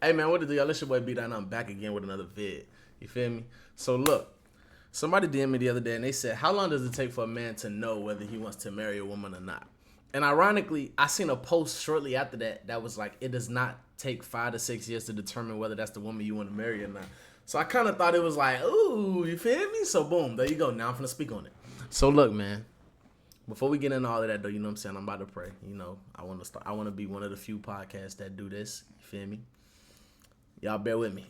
Hey man, what is the y'all? It's your boy B Dot, and I'm back again with another vid. You feel me? So look, somebody DM'd me the other day and they said, how long does it take for a man to know whether he wants to marry a woman or not? And ironically, I seen a post shortly after that was like, it does not take 5 to 6 years to determine whether that's the woman you want to marry or not. So I kind of thought it was like, ooh, you feel me? So boom, there you go. Now I'm finna speak on it. So look, man. Before we get into all of that, though, you know what I'm saying? I'm about to pray. You know, I want to start. I want to be one of the few podcasts that do this. You feel me? Y'all bear with me.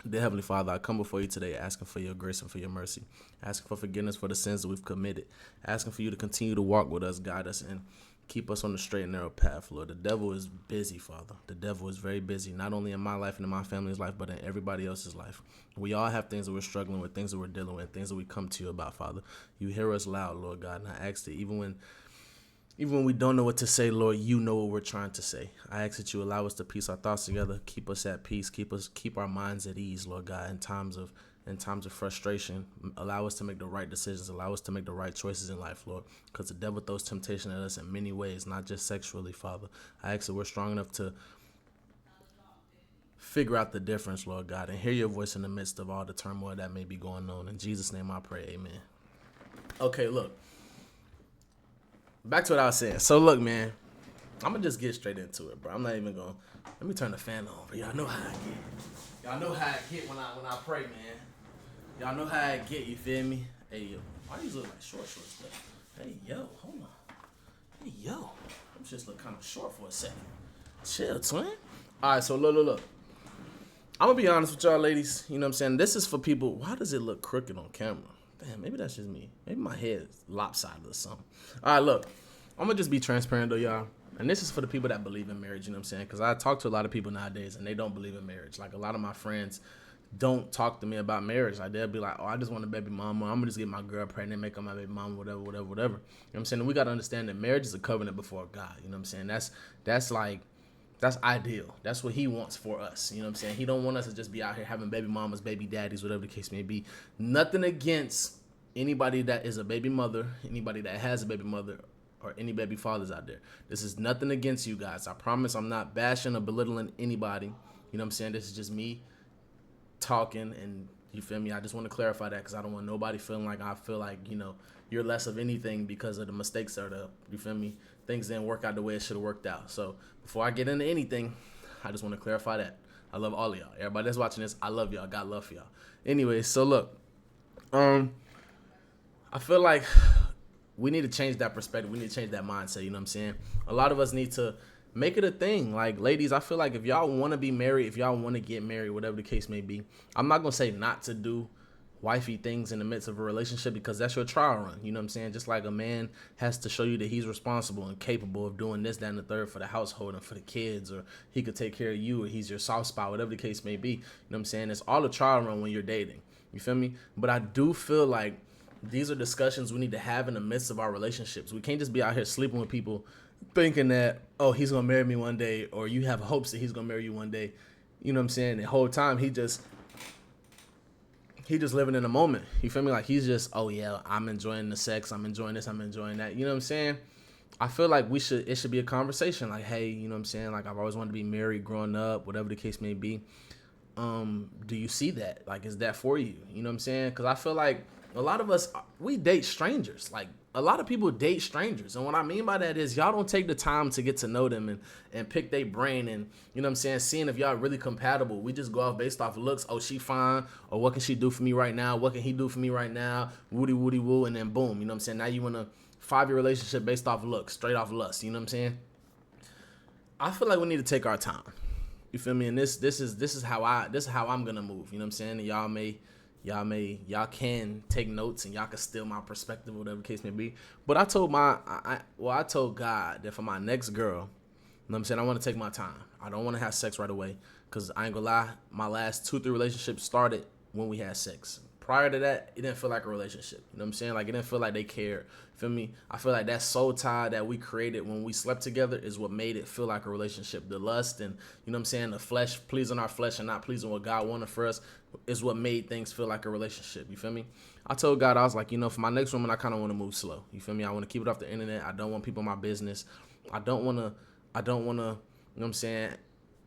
Dear Heavenly Father, I come before you today asking for your grace and for your mercy, asking for forgiveness for the sins that we've committed, asking for you to continue to walk with us, guide us, and keep us on the straight and narrow path, Lord. The devil is busy, Father. The devil is very busy, not only in my life and in my family's life, but in everybody else's life. We all have things that we're struggling with, things that we're dealing with, things that we come to you about, Father. You hear us loud, Lord God, and I ask that even when we don't know what to say, Lord, you know what we're trying to say. I ask that you allow us to piece our thoughts together, keep us at peace, keep our minds at ease, Lord God, in times of frustration. Allow us to make the right decisions, allow us to make the right choices in life, Lord, because the devil throws temptation at us in many ways, not just sexually, Father. I ask that we're strong enough to figure out the difference, Lord God, and hear your voice in the midst of all the turmoil that may be going on. In Jesus' name I pray, amen. Okay, look. Back to what I was saying. So look, man, I'm gonna just get straight into it, bro. I'm not even gonna. Let me turn the fan on, bro. Y'all know how I get. Y'all know how I get when I pray, man. Y'all know how I get. You feel me? Hey yo, why these look like shorts? Though? Hey yo, hold on. Hey yo, I'm just look kind of short for a second. Chill, twin. All right, so look. I'm gonna be honest with y'all, ladies. You know what I'm saying? This is for people. Why does it look crooked on camera? Damn, maybe that's just me. Maybe my head is lopsided or something. All right, look. I'm going to just be transparent, though, y'all. And this is for the people that believe in marriage, you know what I'm saying? Because I talk to a lot of people nowadays, and they don't believe in marriage. Like, a lot of my friends don't talk to me about marriage. Like, they'll be like, oh, I just want a baby mama. I'm going to just get my girl pregnant, make her my baby mama, whatever. You know what I'm saying? And we got to understand that marriage is a covenant before God. You know what I'm saying? That's ideal. That's what he wants for us. You know what I'm saying? He don't want us to just be out here having baby mamas, baby daddies, whatever the case may be. Nothing against anybody that is a baby mother, anybody that has a baby mother, or any baby fathers out there. This is nothing against you guys. I promise I'm not bashing or belittling anybody. You know what I'm saying? This is just me talking, and you feel me? I just want to clarify that because I don't want nobody feeling like I feel like, you know, you're less of anything because of the mistakes or you feel me? Things didn't work out the way it should have worked out. So before I get into anything, I just want to clarify that. I love all of y'all. Everybody that's watching this, I love y'all. God love for y'all. Anyway, so look, I feel like we need to change that perspective. We need to change that mindset. You know what I'm saying? A lot of us need to make it a thing. Like, ladies, I feel like if y'all want to be married, if y'all want to get married, whatever the case may be, I'm not going to say not to do wifey things in the midst of a relationship because that's your trial run. You know what I'm saying? Just like a man has to show you that he's responsible and capable of doing this, that, and the third for the household and for the kids, or he could take care of you, or he's your soft spot, whatever the case may be. You know what I'm saying? It's all a trial run when you're dating. You feel me? But I do feel like these are discussions we need to have in the midst of our relationships. We can't just be out here sleeping with people thinking that, oh, he's going to marry me one day, or you have hopes that he's going to marry you one day. You know what I'm saying? The whole time he just living in the moment. You feel me? Like he's just, oh yeah, I'm enjoying the sex. I'm enjoying this. I'm enjoying that. You know what I'm saying? I feel like it should be a conversation. Like, hey, you know what I'm saying? Like, I've always wanted to be married growing up, whatever the case may be. Do you see that? Like, is that for you? You know what I'm saying? Because I feel like a lot of us, we date strangers. Like, a lot of people date strangers. And what I mean by that is y'all don't take the time to get to know them and pick their brain and, you know what I'm saying, seeing if y'all really compatible. We just go off based off of looks. Oh, she fine. Or what can she do for me right now? What can he do for me right now? Woody, woody, woo. And then boom. You know what I'm saying? Now you in a 5-year relationship based off looks, straight off lust. You know what I'm saying? I feel like we need to take our time. You feel me? And this is how I'm gonna move. You know what I'm saying? And y'all can take notes and y'all can steal my perspective, whatever the case may be. But I told I told God that for my next girl, you know what I'm saying, I want to take my time. I don't want to have sex right away because I ain't gonna lie, my last 2-3 relationships started when we had sex. Prior to that, it didn't feel like a relationship. You know what I'm saying? Like, it didn't feel like they cared. Feel me? I feel like that soul tie that we created when we slept together is what made it feel like a relationship. The lust and, you know what I'm saying, the flesh, pleasing our flesh and not pleasing what God wanted for us is what made things feel like a relationship. You feel me? I told God, I was like, you know, for my next woman, I kind of want to move slow. You feel me? I want to keep it off the internet. I don't want people in my business. I don't want to, you know what I'm saying,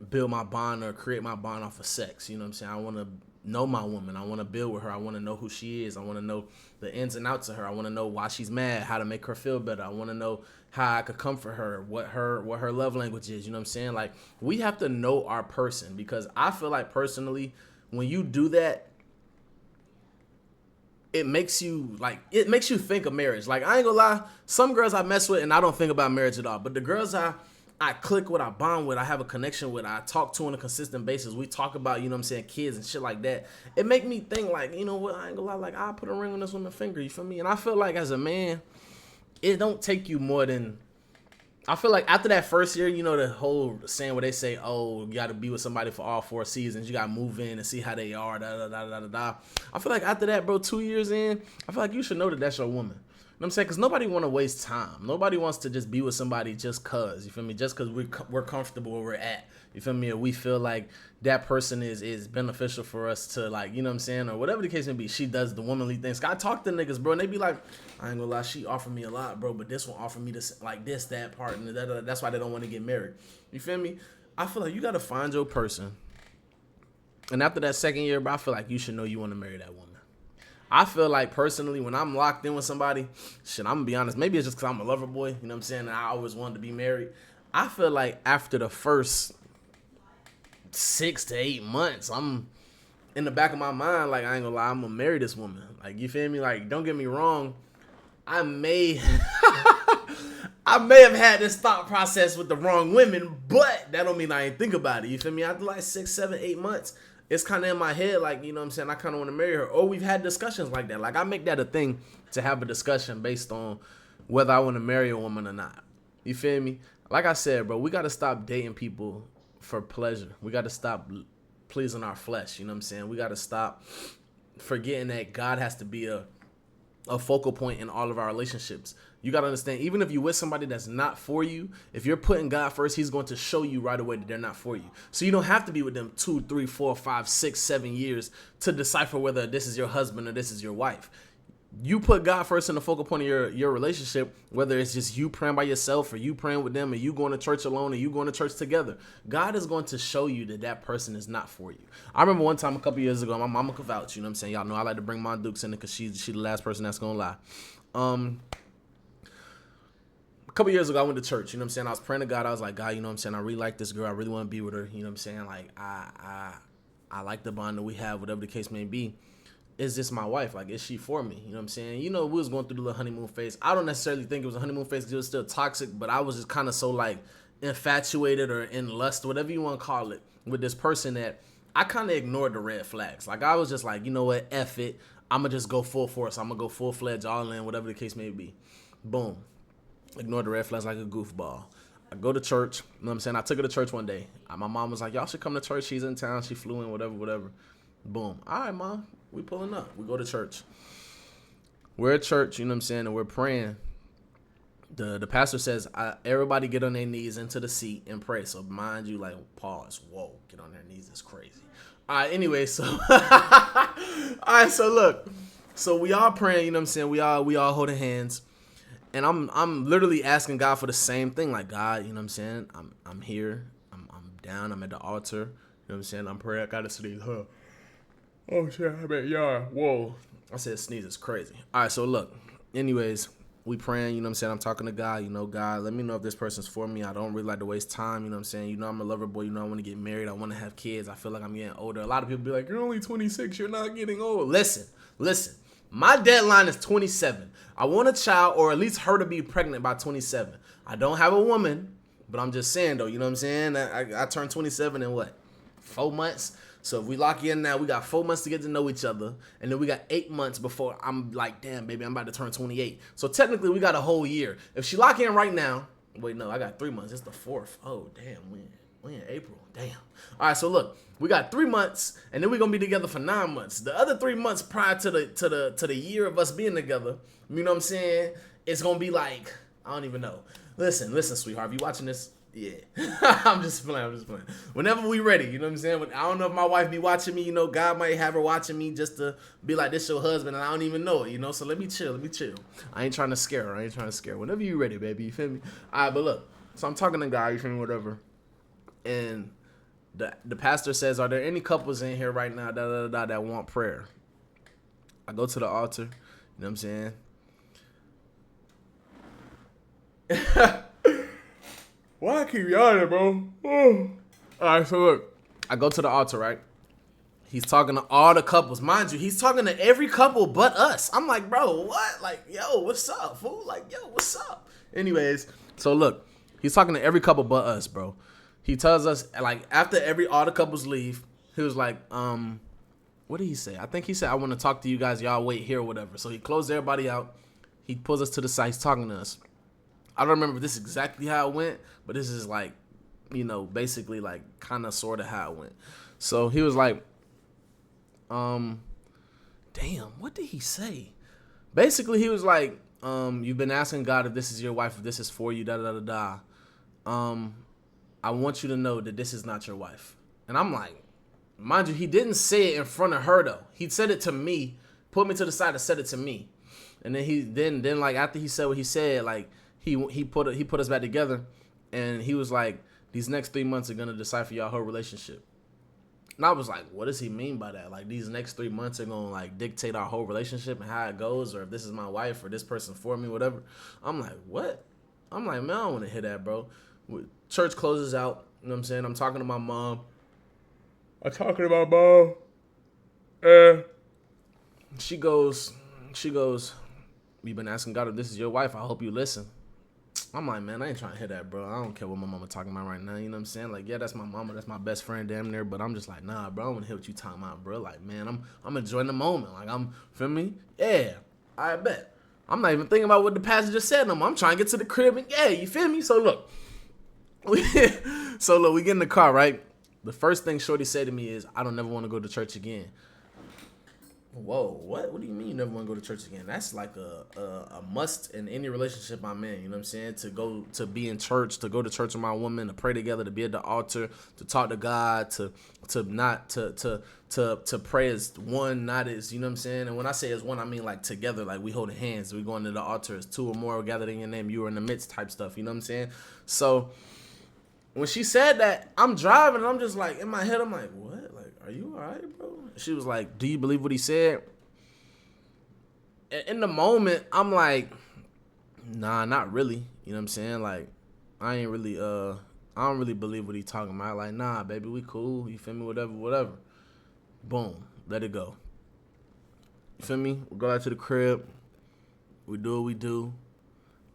build my bond or create my bond off of sex. You know what I'm saying? I want to know my woman. I want to build with her. I want to know who she is. I want to know the ins and outs of her. I want to know why she's mad, how to make her feel better. I want to know how I could comfort her, what her love language is. You know what I'm saying? Like, we have to know our person, because I feel like personally, when you do that, it makes you think of marriage. Like, I ain't gonna lie, some girls I mess with and I don't think about marriage at all. But the girls I click with, I bond with, I have a connection with, I talk to on a consistent basis. We talk about, you know what I'm saying, kids and shit like that. It make me think like, you know what, I ain't gonna lie, like, I'll put a ring on this woman's finger, you feel me? And I feel like as a man, it don't take you more than, I feel like after that first year, you know, the whole saying where they say, oh, you got to be with somebody for all 4 seasons. You got to move in and see how they are, da. I feel like after that, bro, 2 years in, I feel like you should know that that's your woman. You know what I'm saying? Because nobody want to waste time. Nobody wants to just be with somebody just because, you feel me? Just because we're comfortable where we're at. You feel me? Or we feel like that person is beneficial for us to, like, you know what I'm saying? Or whatever the case may be. She does the womanly things. I talk to niggas, bro, and they be like, I ain't gonna lie, she offered me a lot, bro, but this one offered me this, like this, that part, and that's why they don't want to get married. You feel me? I feel like you got to find your person. And after that second year, bro, I feel like you should know you want to marry that woman. I feel like personally, when I'm locked in with somebody, shit, I'm gonna be honest, maybe it's just because I'm a lover boy, you know what I'm saying, and I always wanted to be married. I feel like after the first 6 to 8 months, I'm in the back of my mind, like, I ain't gonna lie, I'm gonna marry this woman. Like, you feel me? Like, don't get me wrong, I may have had this thought process with the wrong women, but that don't mean I ain't think about it. You feel me? After like 6, 7, 8 months, it's kind of in my head, like, you know what I'm saying, I kind of want to marry her. Or we've had discussions like that. Like, I make that a thing to have a discussion based on whether I want to marry a woman or not. You feel me? Like I said, bro, we got to stop dating people for pleasure. We got to stop pleasing our flesh. You know what I'm saying? We got to stop forgetting that God has to be a focal point in all of our relationships. You got to understand, even if you're with somebody that's not for you, if you're putting God first, he's going to show you right away that they're not for you. So you don't have to be with them 2, 3, 4, 5, 6, 7 years to decipher whether this is your husband or this is your wife. You put God first in the focal point of your relationship, whether it's just you praying by yourself or you praying with them or you going to church alone or you going to church together. God is going to show you that that person is not for you. I remember one time a couple years ago, my mama could vouch, you know what I'm saying? Y'all know I like to bring my Dukes in it because she the last person that's going to lie. A couple years ago, I went to church, you know what I'm saying? I was praying to God. I was like, God, you know what I'm saying? I really like this girl. I really want to be with her. You know what I'm saying? Like, I like the bond that we have, whatever the case may be. Is this my wife? Like, is she for me? You know what I'm saying? You know, we was going through the little honeymoon phase. I don't necessarily think it was a honeymoon phase because it was still toxic, but I was just kind of so, like, infatuated or in lust, whatever you want to call it, with this person that I kind of ignored the red flags. Like, I was just like, you know what? F it. I'm going to just go full force. I'm going to go full-fledged all in, whatever the case may be. Boom. Ignore the red flags like a goofball. I go to church. You know what I'm saying? I took her to church one day. My mom was like, y'all should come to church. She's in town. She flew in, whatever. Boom. All right, Mom. We pulling up. We go to church. We're at church, you know what I'm saying, and we're praying. The pastor says, everybody get on their knees into the seat and pray. So mind you, like, pause. Whoa, get on their knees. It's crazy. All right, anyway, so look. So we all praying, you know what I'm saying? We all holding hands. And I'm literally asking God for the same thing. Like, God, you know what I'm saying? I'm here. I'm down. I'm at the altar. You know what I'm saying? I'm praying. I gotta sneeze. Oh shit, I bet y'all. Whoa. I said sneeze is crazy. Alright, so look. Anyways, we praying, you know what I'm saying? I'm talking to God, you know, God, let me know if this person's for me. I don't really like to waste time, you know what I'm saying? You know, I'm a lover boy, you know, I want to get married, I want to have kids, I feel like I'm getting older. A lot of people be like, you're only 26, you're not getting old. Listen. My deadline is 27. I want a child, or at least her to be pregnant by 27. I don't have a woman, but I'm just saying though, you know what I'm saying? I turned 27 in what? 4 months? So if we lock in now, we got 4 months to get to know each other. And then we got 8 months before I'm like, damn, baby, I'm about to turn 28. So technically, we got a whole year. If she lock in right now, wait, no, I got 3 months. It's the 4th. Oh, damn, we in April. Damn. All right, so look, we got 3 months, and then we're going to be together for 9 months. The other 3 months prior to the year of us being together, you know what I'm saying? It's going to be like, I don't even know. Listen, sweetheart, if you watching this, yeah. I'm just playing. Whenever we ready, you know what I'm saying? I don't know if my wife be watching me, you know, God might have her watching me just to be like, this your husband, and I don't even know it, you know? So let me chill. I ain't trying to scare her. Whenever you ready, baby, you feel me? All right, but look, so I'm talking to God, you feel me, whatever. And The pastor says, "Are there any couples in here right now that want prayer?" I go to the altar. You know what I'm saying? Why I keep yawning, bro? All right, so look, I go to the altar, right? He's talking to all the couples. Mind you, he's talking to every couple but us. I'm like, bro, what? Like, yo, what's up, fool? Like, yo, what's up? Anyways, so look, he's talking to every couple but us, bro. He tells us, like, after all the couples leave, he was like, what did he say? I think he said, I want to talk to you guys. Y'all wait here or whatever. So he closed everybody out. He pulls us to the side. He's talking to us. I don't remember if this is exactly how it went, but this is like, you know, basically like kind of sort of how it went. So he was like, damn, what did he say? Basically, he was like, you've been asking God if this is your wife, if this is for you, da. I want you to know that this is not your wife. And I'm like, mind you, he didn't say it in front of her though. He said it to me, put me to the side and said it to me. And then then like after he said what he said, like he put us back together, and he was like, these next 3 months are gonna decipher y'all whole relationship. And I was like, what does he mean by that? Like, these next 3 months are gonna like dictate our whole relationship and how it goes, or if this is my wife or this person for me, whatever. I'm like, what? I'm like, man, I don't want to hear that, bro. Church closes out. You know what I'm saying? I'm talking to my mom. And she goes, you've been asking God if this is your wife. I hope you listen. I'm like, man, I ain't trying to hear that, bro. I don't care what my mama talking about right now. You know what I'm saying? Like, yeah, that's my mama. That's my best friend damn near. But I'm just like, nah, bro, I want to hear what you talking about, bro. Like, man, I'm enjoying the moment. Like, feel me? Yeah, I bet. I'm not even thinking about what the pastor just said no more. I'm trying to get to the crib and, yeah, you feel me? So, look. We get in the car, right? The first thing Shorty said to me is, I don't never want to go to church again. Whoa, what? What do you mean you never want to go to church again? That's like a must in any relationship I'm in. You know what I'm saying? To be in church, to go to church with my woman, to pray together, to be at the altar, to talk to God, to pray as one, not as, you know what I'm saying? And when I say as one, I mean like together, like we holding hands, we going to the altar as two or more gathered in your name, you are in the midst type stuff. You know what I'm saying? So when she said that, I'm driving and I'm just like, in my head, I'm like, what? Like, are you all right, bro? She was like, do you believe what he said? In the moment, I'm like, nah, not really. You know what I'm saying? Like, I don't really believe what he talking about. Like, nah, baby, we cool. You feel me? Whatever. Boom. Let it go. You feel me? We go out to the crib. We do what we do.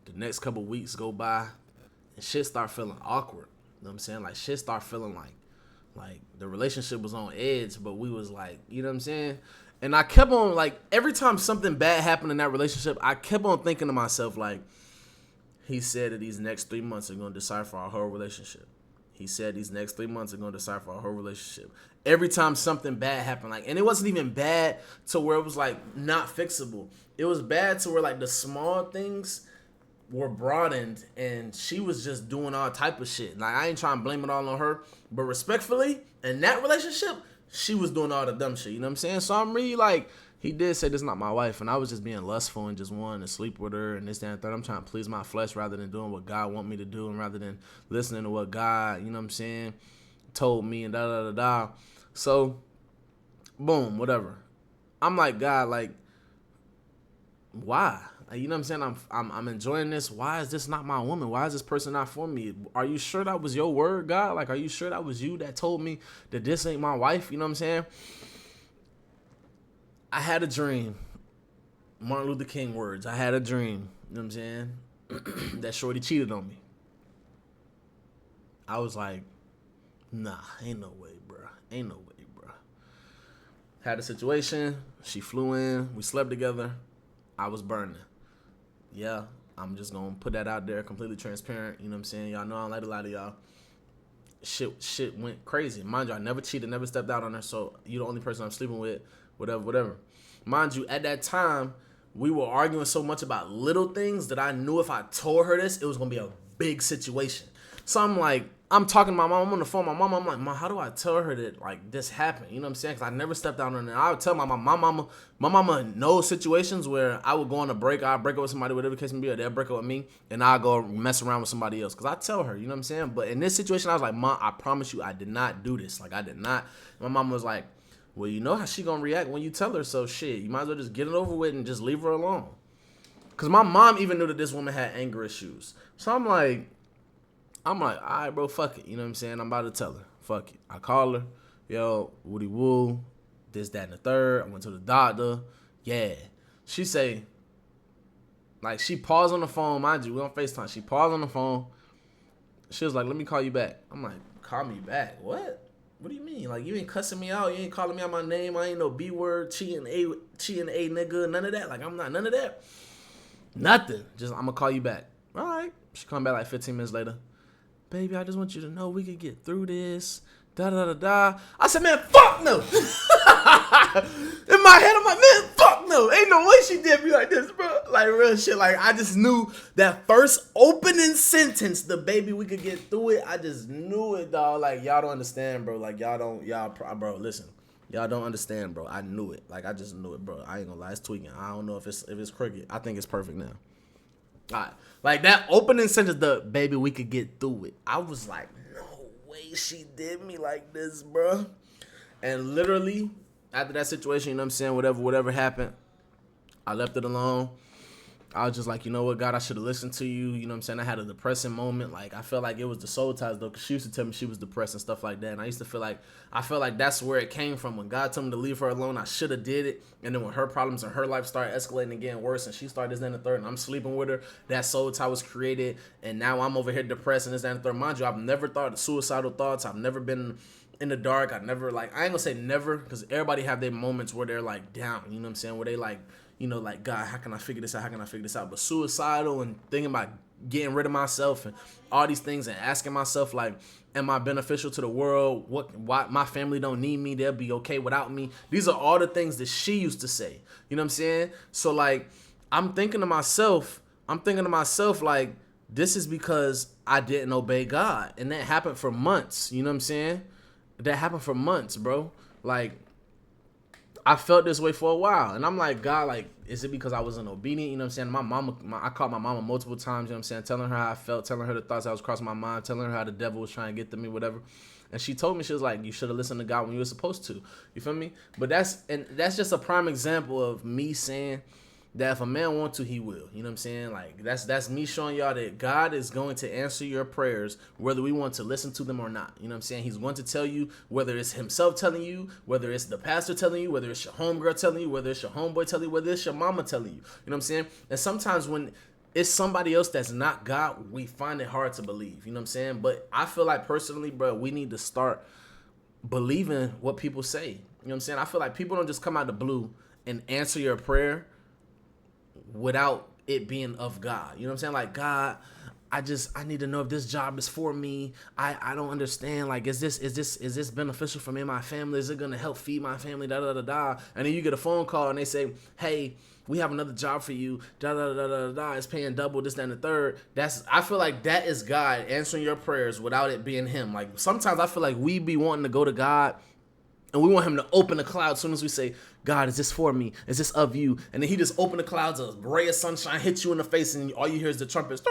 The next couple weeks go by and shit start feeling awkward. You know what I'm saying? Like, shit start feeling like the relationship was on edge, but we was like, you know what I'm saying? And I kept on, like, every time something bad happened in that relationship, I kept on thinking to myself, like, he said that these next 3 months are going to decipher our whole relationship. He said these next 3 months are going to decipher our whole relationship. Every time something bad happened, like, and it wasn't even bad to where it was, like, not fixable. It was bad to where, like, the small things were broadened and she was just doing all type of shit. Like, I ain't trying to blame it all on her, but respectfully, in that relationship, she was doing all the dumb shit. You know what I'm saying? So I'm really like, he did say this is not my wife, and I was just being lustful and just wanting to sleep with her and this, that, and third. I'm trying to please my flesh rather than doing what God want me to do and rather than listening to what God, you know what I'm saying, told me and da. So, boom, whatever. I'm like, God, like, why? You know what I'm saying? I'm enjoying this. Why is this not my woman? Why is this person not for me? Are you sure that was your word, God? Like, are you sure that was you that told me that this ain't my wife? You know what I'm saying? I had a dream. Martin Luther King words. I had a dream. You know what I'm saying? That Shorty cheated on me. I was like, nah, ain't no way, bro. Ain't no way, bro. Had a situation. She flew in. We slept together. I was burning. Yeah, I'm just going to put that out there, completely transparent. You know what I'm saying? Y'all know I don't like a lot of y'all. Shit went crazy. Mind you, I never cheated, never stepped out on her, so you're the only person I'm sleeping with, whatever. Mind you, at that time, we were arguing so much about little things that I knew if I told her this, it was going to be a big situation. So I'm like, I'm talking to my mom. I'm on the phone with my mom. I'm like, Mom, how do I tell her that like this happened? You know what I'm saying? Because I never stepped out on it. I would tell my mom. My mama knows situations where I would go on a break. I'd break up with somebody, whatever the case may be, or they'll break up with me, and I'll go mess around with somebody else. Because I tell her, you know what I'm saying? But in this situation, I was like, Mom, I promise you, I did not do this. Like, I did not. My mom was like, well, you know how she gonna react when you tell her, so shit, you might as well just get it over with and just leave her alone. Because my mom even knew that this woman had anger issues. So I'm like, all right, bro, fuck it. You know what I'm saying? I'm about to tell her. Fuck it. I call her. Yo, woody woo. This, that, and the third. I went to the doctor. Yeah. She say, like, she paused on the phone. Mind you, we on FaceTime. She paused on the phone. She was like, let me call you back. I'm like, call me back? What? What do you mean? Like, you ain't cussing me out. You ain't calling me out my name. I ain't no B word, cheating A nigga, none of that. Like, I'm not none of that. Nothing. Just, I'm going to call you back. All right. She come back like 15 minutes later. Baby, I just want you to know we could get through this. Da-da-da-da. I said, man, fuck no. In my head, I'm like, man, fuck no. Ain't no way she did me like this, bro. Like, real shit. Like, I just knew that first opening sentence, the baby, we could get through it. I just knew it, dog. Like, y'all don't understand, bro. Like, bro, listen. Y'all don't understand, bro. I knew it. Like, I just knew it, bro. I ain't gonna lie. It's tweaking. I don't know if it's crooked. I think it's perfect now. All right. Like, that opening sentence, the baby, we could get through it. I was like, no way she did me like this, bro. And literally, after that situation, you know what I'm saying, whatever happened, I left it alone. I was just like, you know what, God, I should have listened to you. You know what I'm saying? I had a depressing moment. Like, I felt like it was the soul ties, though, because she used to tell me she was depressed and stuff like that. And I felt like that's where it came from. When God told me to leave her alone, I should have did it. And then when her problems in her life started escalating and getting worse, and she started this, that, and the third, and I'm sleeping with her, that soul tie was created. And now I'm over here depressed and this, that, and the third. Mind you, I've never thought of suicidal thoughts. I've never been in the dark. I ain't gonna say never, because everybody have their moments where they're like down, you know what I'm saying? Where they like, you know, like, God, how can I figure this out? But suicidal and thinking about getting rid of myself and all these things and asking myself, like, am I beneficial to the world? Why my family don't need me? They'll be okay without me. These are all the things that she used to say. You know what I'm saying? So, like, I'm thinking to myself, like, this is because I didn't obey God. And that happened for months. You know what I'm saying? That happened for months, bro. Like, I felt this way for a while. And I'm like, God, like, is it because I wasn't obedient? You know what I'm saying? I called my mama multiple times, you know what I'm saying? Telling her how I felt, telling her the thoughts that was crossing my mind, telling her how the devil was trying to get to me, whatever. And she told me, she was like, you should have listened to God when you were supposed to. You feel me? But that's just a prime example of me saying that if a man wants to, he will. You know what I'm saying? Like, that's me showing y'all that God is going to answer your prayers whether we want to listen to them or not. You know what I'm saying? He's going to tell you, whether it's himself telling you, whether it's the pastor telling you, whether it's your homegirl telling you, whether it's your homeboy telling you, whether it's your mama telling you. You know what I'm saying? And sometimes when it's somebody else that's not God, we find it hard to believe. You know what I'm saying? But I feel like personally, bro, we need to start believing what people say. You know what I'm saying? I feel like people don't just come out the blue and answer your prayer without it being of God. You know what I'm saying? Like, God, I need to know if this job is for me. I don't understand. Like, is this beneficial for me and my family? Is it gonna help feed my family? Da da da da. And then you get a phone call and they say, hey, we have another job for you. Da da da da da. It's paying double. This, that, and the third. I feel like that is God answering your prayers without it being Him. Like, sometimes I feel like we be wanting to go to God and we want Him to open the clouds as soon as we say, God, is this for me? Is this of you? And then He just opened the clouds, a ray of sunshine hits you in the face, and all you hear is the trumpets.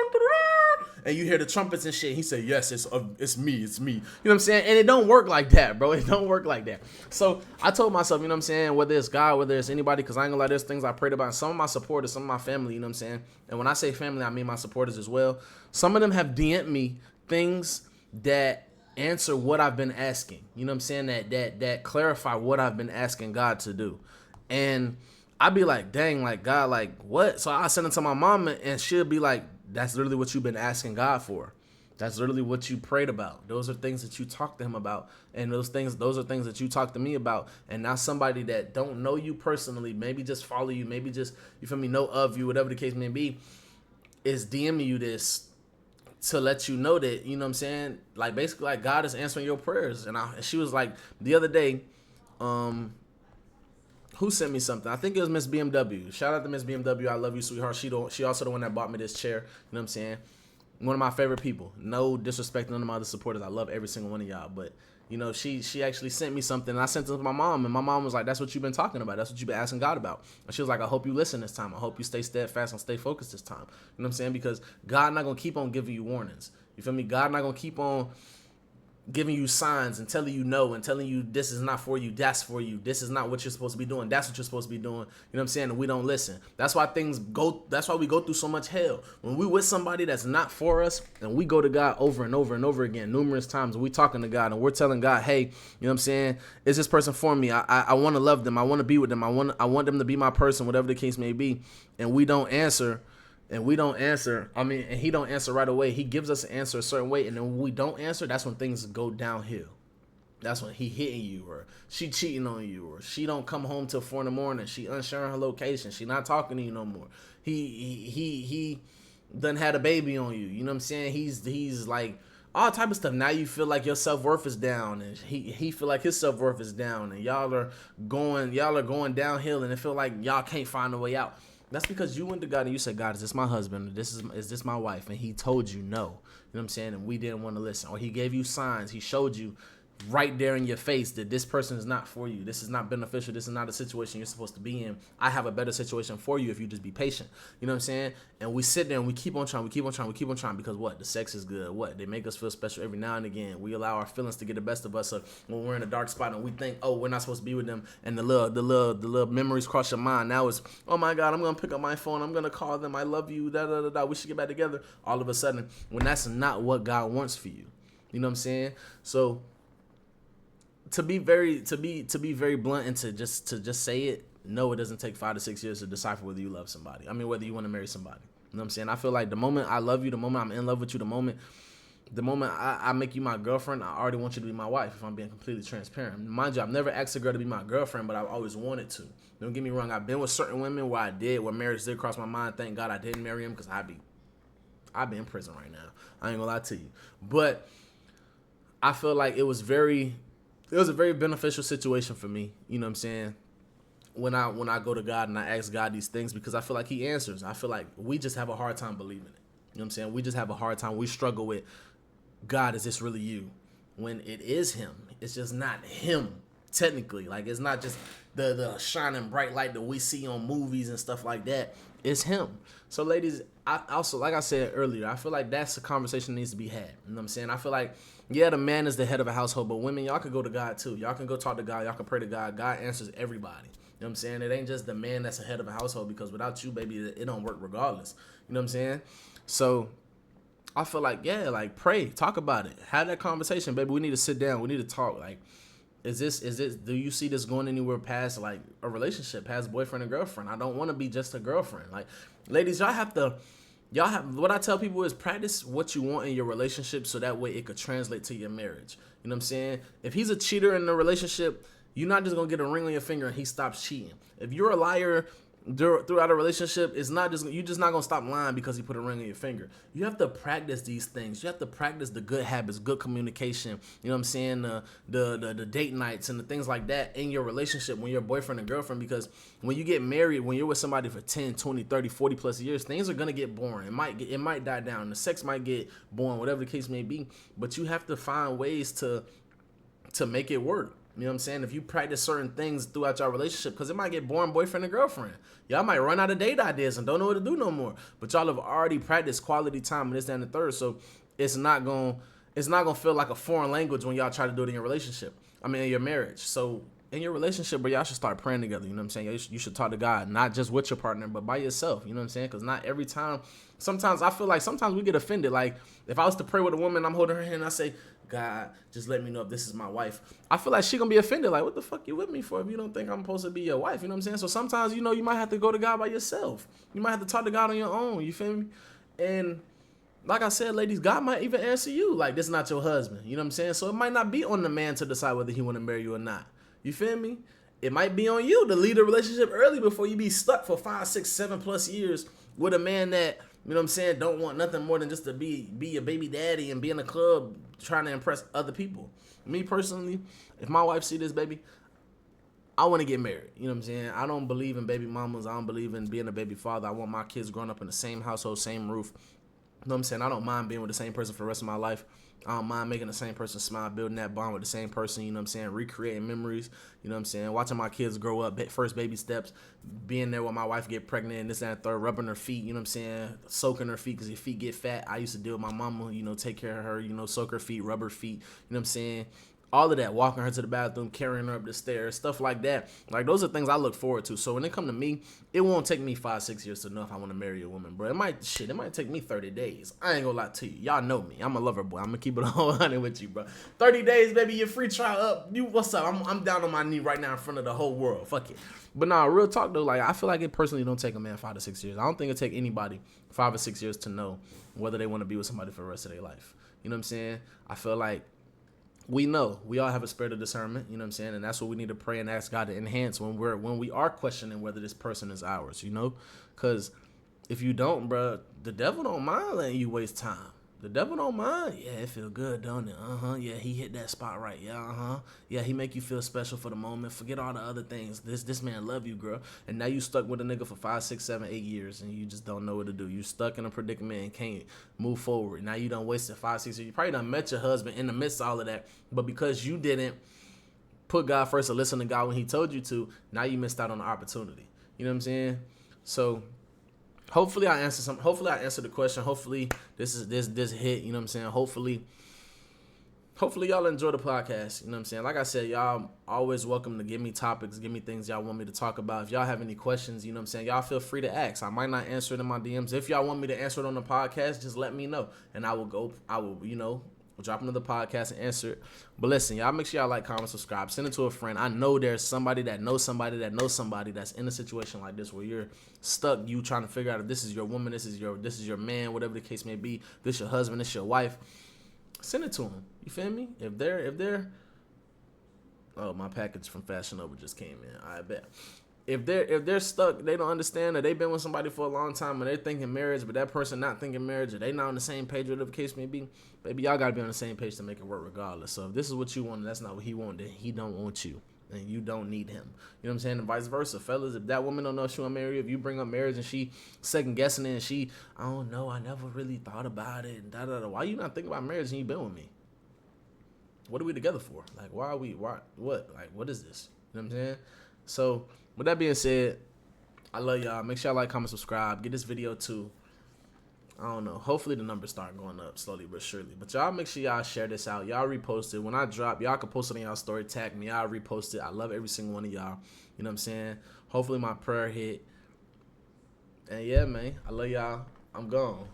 And you hear the trumpets and shit. He said, yes, it's me. You know what I'm saying? And it don't work like that, bro. It don't work like that. So I told myself, you know what I'm saying, whether it's God, whether it's anybody, because I ain't gonna lie, there's things I prayed about. And some of my supporters, some of my family, you know what I'm saying? And when I say family, I mean my supporters as well. Some of them have DM'd me things that answer what I've been asking. You know what I'm saying? That clarify what I've been asking God to do. And I'd be like, dang, like, God, like, what? So I send it to my mama, and she'll be like, that's literally what you've been asking God for. That's literally what you prayed about. Those are things that you talked to Him about. And those are things that you talked to me about. And now somebody that don't know you personally, maybe just follow you, maybe just, you feel me, know of you, whatever the case may be, is DMing you this to let you know that, you know what I'm saying, like, basically, like, God is answering your prayers. And she was like, the other day, who sent me something? I think it was Miss BMW. Shout out to Miss BMW. I love you, sweetheart. She also the one that bought me this chair. You know what I'm saying? One of my favorite people. No disrespect to none of my other supporters. I love every single one of y'all. But, she actually sent me something, and I sent it to my mom, and my mom was like, that's what you've been talking about. That's what you've been asking God about. And she was like, I hope you listen this time. I hope you stay steadfast and stay focused this time. You know what I'm saying? Because God not going to keep on giving you warnings. You feel me? God not going to keep on giving you signs and telling you no and telling you this is not for you, that's for you. This is not what you're supposed to be doing. That's what you're supposed to be doing. You know what I'm saying? And we don't listen. That's why that's why we go through so much hell. When we with somebody that's not for us and we go to God over and over and over again, numerous times, and we talking to God and we're telling God, hey, you know what I'm saying? Is this person for me? I want to love them. I want to be with them. I want them to be my person, whatever the case may be. And we don't answer. And he don't answer right away. He gives us an answer a certain way, and then when we don't answer, that's when things go downhill. That's when he hitting you, or she cheating on you, or she don't come home till 4 a.m. She unsharing her location. She not talking to you no more. He done had a baby on you. You know what I'm saying? He's like all type of stuff. Now you feel like your self-worth is down, and he feel like his self-worth is down, and y'all are going downhill, and it feel like y'all can't find a way out. That's because you went to God and you said, God, is this my husband? Is this my wife? And he told you no. You know what I'm saying? And we didn't want to listen. Or he gave you signs. He showed you right there in your face that this person is not for you. This is not beneficial. This is not a situation you're supposed to be in. I have a better situation for you if you just be patient. You know what I'm saying? And we sit there and we keep on trying. Because what? The sex is good. What? They make us feel special every now and again. We allow our feelings to get the best of us. So when we're in a dark spot and we think, oh, we're not supposed to be with them, and the little memories cross your mind. Now it's, oh my God, I'm gonna pick up my phone. I'm gonna call them. I love you. Da da da da. We should get back together. All of a sudden, when that's not what God wants for you. You know what I'm saying? So to be very blunt and to just say it, no, it doesn't take 5 to 6 years to decipher whether you love somebody. I mean, whether you want to marry somebody. You know what I'm saying? I feel like the moment I love you, the moment I'm in love with you, the moment I make you my girlfriend, I already want you to be my wife, if I'm being completely transparent. Mind you, I've never asked a girl to be my girlfriend, but I've always wanted to. Don't get me wrong, I've been with certain women where marriage did cross my mind. Thank God I didn't marry them, because I'd be in prison right now. I ain't gonna lie to you. But I feel like it was a very beneficial situation for me. You know what I'm saying? When I go to God and I ask God these things, because I feel like he answers. I feel like we just have a hard time believing it. You know what I'm saying? We just have a hard time. We struggle with, God, is this really you? When it is him. It's just not him, technically. Like, it's not just the shining bright light that we see on movies and stuff like that. It's him. So, ladies, I also, like I said earlier, I feel like that's a conversation that needs to be had. You know what I'm saying? I feel like, yeah, the man is the head of a household, but women, y'all can go to God too. Y'all can go talk to God. Y'all can pray to God. God answers everybody. You know what I'm saying? It ain't just the man that's the head of a household, because without you, baby, it don't work regardless. You know what I'm saying? So I feel like, yeah, like, pray, talk about it. Have that conversation, baby. We need to sit down. We need to talk. Like, is this, do you see this going anywhere past, like, a relationship, past boyfriend and girlfriend? I don't want to be just a girlfriend. Like, ladies, what I tell people is practice what you want in your relationship, so that way it could translate to your marriage. You know what I'm saying? If he's a cheater in the relationship, you're not just going to get a ring on your finger and he stops cheating. If you're a liar throughout a relationship, you're just not going to stop lying because he put a ring on your finger. You have to practice these things. You have to practice the good habits, good communication, you know what I'm saying, the date nights and the things like that in your relationship when you're boyfriend and girlfriend, because when you get married, when you're with somebody for 10, 20, 30, 40 plus years, things are going to get boring. It might die down. The sex might get boring, whatever the case may be, but you have to find ways to make it work. You know what I'm saying? If you practice certain things throughout your relationship, because it might get boring boyfriend and girlfriend. Y'all might run out of date ideas and don't know what to do no more. But y'all have already practiced quality time and this, that, and the third. So it's not gonna feel like a foreign language when y'all try to do it in your relationship. I mean, in your marriage. So in your relationship, bro, y'all should start praying together. You know what I'm saying? You should talk to God, not just with your partner, but by yourself. You know what I'm saying? Because not every time. Sometimes I feel like we get offended. Like, if I was to pray with a woman, I'm holding her hand and I say, God, just let me know if this is my wife. I feel like she gonna be offended. Like, what the fuck you with me for if you don't think I'm supposed to be your wife? You know what I'm saying? So sometimes, you might have to go to God by yourself. You might have to talk to God on your own. You feel me? And like I said, ladies, God might even answer you. Like, this is not your husband. You know what I'm saying? So it might not be on the man to decide whether he want to marry you or not. You feel me? It might be on you to lead a relationship early before you be stuck for 5, 6, 7+ years with a man that, you know what I'm saying, don't want nothing more than just to be a baby daddy and be in the club trying to impress other people. Me personally, if my wife see this, baby, I want to get married. You know what I'm saying? I don't believe in baby mamas. I don't believe in being a baby father. I want my kids growing up in the same household, same roof. know what I'm saying? I don't mind being with the same person for the rest of my life. I don't mind making the same person smile, building that bond with the same person, you know what I'm saying? Recreating memories, you know what I'm saying? Watching my kids grow up, first baby steps, being there when my wife get pregnant, and this, that, and third, rubbing her feet, you know what I'm saying? Soaking her feet because your feet get fat. I used to deal with my mama, you know, take care of her, you know, soak her feet, rub her feet, you know what I'm saying? All of that, walking her to the bathroom, carrying her up the stairs, stuff like that. Like, those are things I look forward to. So when it come to me, it won't take me 5-6 years to know if I want to marry a woman, bro. It might take me 30 days. I ain't gonna lie to you. Y'all know me. I'm a lover boy. I'm gonna keep it 100 with you, bro. 30 days, baby, your free trial up. You, what's up? I'm down on my knee right now in front of the whole world. Fuck it. But nah, real talk though, like, I feel like it personally don't take a man 5 to 6 years. I don't think it take anybody 5 or 6 years to know whether they want to be with somebody for the rest of their life. You know what I'm saying? I feel like we know we all have a spirit of discernment, you know what I'm saying, and that's what we need to pray and ask God to enhance when we are questioning whether this person is ours, you know, because if you don't, bro, the devil don't mind letting you waste time. The devil don't mind. Yeah, it feel good, don't it? Yeah, he hit that spot right. Yeah, yeah, he make you feel special for the moment. Forget all the other things. This man love you, girl. And now you stuck with a nigga for 5, 6, 7, 8 years, and you just don't know what to do. You stuck in a predicament and can't move forward. Now you done wasted 5, 6 years. You probably done met your husband in the midst of all of that, but because you didn't put God first or listen to God when He told you to, now you missed out on the opportunity. You know what I'm saying? So hopefully I answered the question. Hopefully this hit, you know what I'm saying? Hopefully y'all enjoy the podcast, you know what I'm saying? Like I said, y'all always welcome to give me topics, give me things y'all want me to talk about. If y'all have any questions, you know what I'm saying, y'all feel free to ask. I might not answer it in my DMs. If y'all want me to answer it on the podcast, just let me know, and I will, you know, drop another podcast and answer it. But listen, y'all, make sure y'all like, comment, subscribe, send it to a friend. I know there's somebody that knows somebody that knows somebody that's in a situation like this where you're stuck, you trying to figure out if this is your woman, this is your man, whatever the case may be, this your husband, this your wife. Send it to them. You feel me? If they're oh, my package from Fashion Nova just came in. I bet. If they're stuck, they don't understand that they've been with somebody for a long time and they're thinking marriage, but that person not thinking marriage, or they not on the same page, whatever the case may be, baby, y'all gotta be on the same page to make it work regardless. So if this is what you want and that's not what he want, then he don't want you. And you don't need him. You know what I'm saying? And vice versa. Fellas, if that woman don't know she want to marry you, if you bring up marriage and she second guessing it and she, I don't know, I never really thought about it, and why you not thinking about marriage and you been with me? What are we together for? Like, why are we, what? Like, what is this? You know what I'm saying? So, with that being said, I love y'all. Make sure y'all like, comment, subscribe. Get this video too. I don't know. Hopefully the numbers start going up slowly but surely. But y'all make sure y'all share this out. Y'all repost it. When I drop, y'all can post it on y'all story. Tag me. I'll repost it. I love every single one of y'all. You know what I'm saying? Hopefully my prayer hit. And yeah, man. I love y'all. I'm gone.